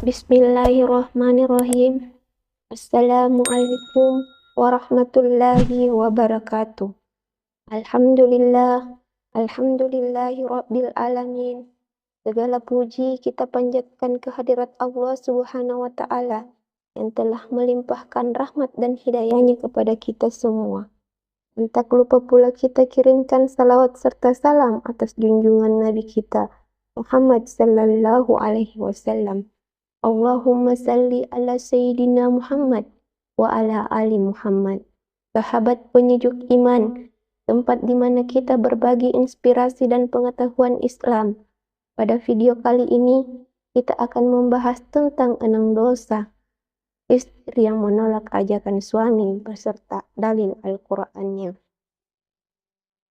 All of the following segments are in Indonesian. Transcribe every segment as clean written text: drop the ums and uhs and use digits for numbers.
Bismillahirrahmanirrahim. Assalamualaikum warahmatullahi wabarakatuh. Alhamdulillah, alhamdulillahi rabbil alamin. Segala puji kita panjatkan kehadirat Allah Subhanahu wa taala yang telah melimpahkan rahmat dan hidayahnya kepada kita semua. Tak lupa pula kita kirimkan salawat serta salam atas junjungan Nabi kita Muhammad sallallahu alaihi wasallam. Allahumma salli ala Sayyidina Muhammad wa ala ali Muhammad. Sahabat penyejuk iman, tempat di mana kita berbagi inspirasi dan pengetahuan Islam. Pada video kali ini, kita akan membahas tentang 6 dosa istri yang menolak ajakan suami beserta dalil Al-Qur'annya.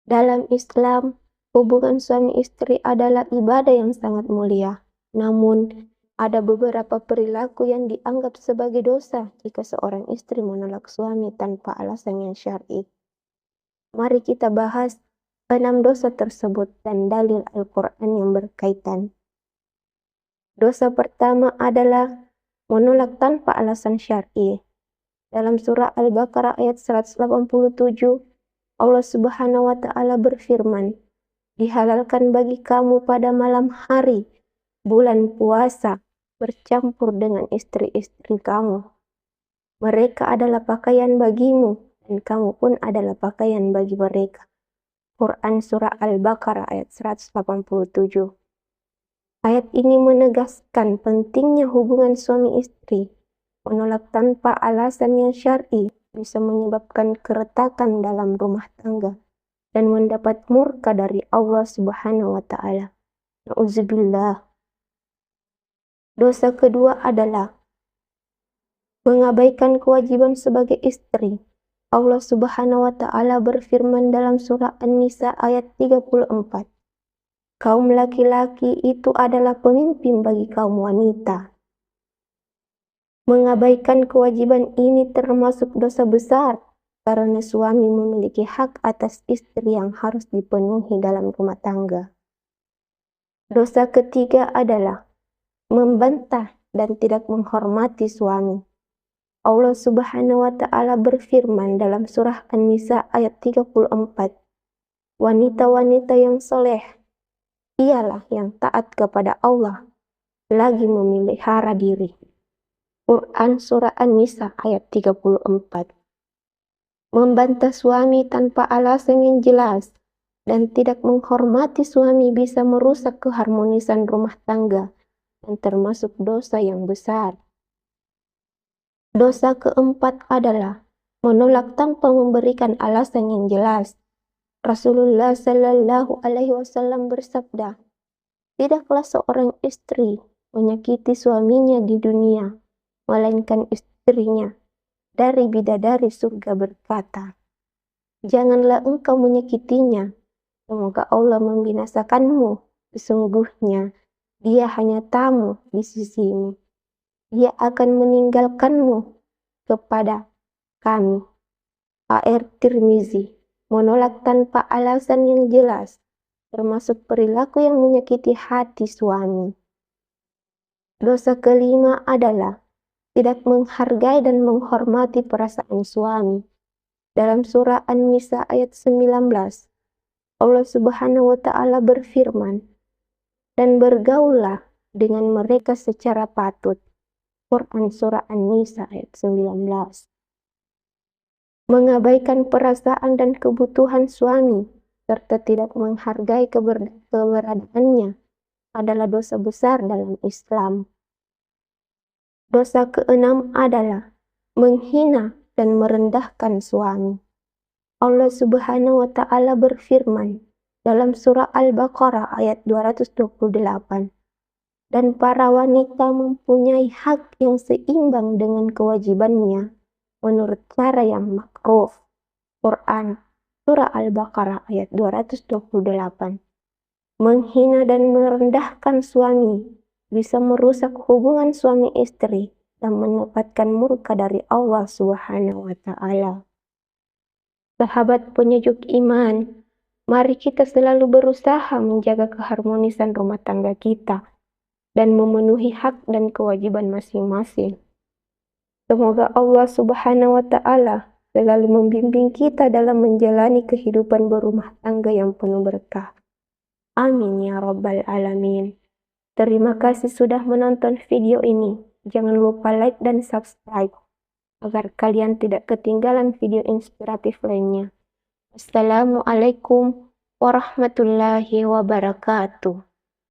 Dalam Islam, hubungan suami istri adalah ibadah yang sangat mulia. Namun, ada beberapa perilaku yang dianggap sebagai dosa jika seorang istri menolak suami tanpa alasan yang syar'i. Mari kita bahas 6 dosa tersebut dan dalil Al-Quran yang berkaitan. Dosa pertama adalah menolak tanpa alasan syar'i. Dalam surah Al-Baqarah ayat 187, Allah Subhanahu wa taala berfirman, "Dihalalkan bagi kamu pada malam hari bulan puasa bercampur dengan istri-istri kamu. Mereka adalah pakaian bagimu dan kamu pun adalah pakaian bagi mereka." Quran Surah Al-Baqarah ayat 187. Ayat ini menegaskan pentingnya hubungan suami istri. Menolak tanpa alasan yang syar'i bisa menyebabkan keretakan dalam rumah tangga dan mendapat murka dari Allah Subhanahu wa taala. Na'udzubillah. Dosa kedua adalah mengabaikan kewajiban sebagai istri. Allah Subhanahu wa taala berfirman dalam surah An-Nisa ayat 34. Kaum laki-laki itu adalah pemimpin bagi kaum wanita. Mengabaikan kewajiban ini termasuk dosa besar karena suami memiliki hak atas istri yang harus dipenuhi dalam rumah tangga. Dosa ketiga adalah membantah dan tidak menghormati suami. Allah Subhanahu wa taala berfirman dalam surah An-Nisa ayat 34. Wanita-wanita yang soleh ialah yang taat kepada Allah lagi memelihara diri. Quran surah An-Nisa ayat 34. Membantah suami tanpa alasan yang jelas dan tidak menghormati suami bisa merusak keharmonisan rumah tangga dan termasuk dosa yang besar. Dosa keempat adalah menolak tanpa memberikan alasan yang jelas. Rasulullah Sallallahu Alaihi Wasallam bersabda, "Tidaklah seorang istri menyakiti suaminya di dunia, melainkan istrinya dari bidadari surga berkata, janganlah engkau menyakitinya, semoga Allah membinasakanmu, sesungguhnya dia hanya tamu di sisimu. Dia akan meninggalkanmu kepada kami." At-Tirmizi. Menolak tanpa alasan yang jelas termasuk perilaku yang menyakiti hati suami. Dosa kelima adalah tidak menghargai dan menghormati perasaan suami. Dalam surah An-Nisa ayat 19, Allah Subhanahu wa taala berfirman, "Dan bergaullah dengan mereka secara patut." Quran surah An-Nisa ayat 19. Mengabaikan perasaan dan kebutuhan suami serta tidak menghargai keberadaannya adalah dosa besar dalam Islam. Dosa keenam adalah menghina dan merendahkan suami. Allah Subhanahu wa taala berfirman dalam surah Al-Baqarah ayat 228. Dan para wanita mempunyai hak yang seimbang dengan kewajibannya menurut cara yang makruh. Quran Surah Al-Baqarah ayat 228. Menghina dan merendahkan suami bisa merusak hubungan suami istri dan mendapatkan murka dari Allah Subhanahu wa taala. Sahabat penyejuk iman, mari kita selalu berusaha menjaga keharmonisan rumah tangga kita. dan memenuhi hak dan kewajiban masing-masing. Semoga Allah Subhanahu wa Ta'ala selalu membimbing kita dalam menjalani kehidupan berumah tangga yang penuh berkah. Amin ya Rabbal Alamin. Terima kasih sudah menonton video ini. Jangan lupa like dan subscribe agar kalian tidak ketinggalan video inspiratif lainnya. Assalamualaikum warahmatullahi wabarakatuh.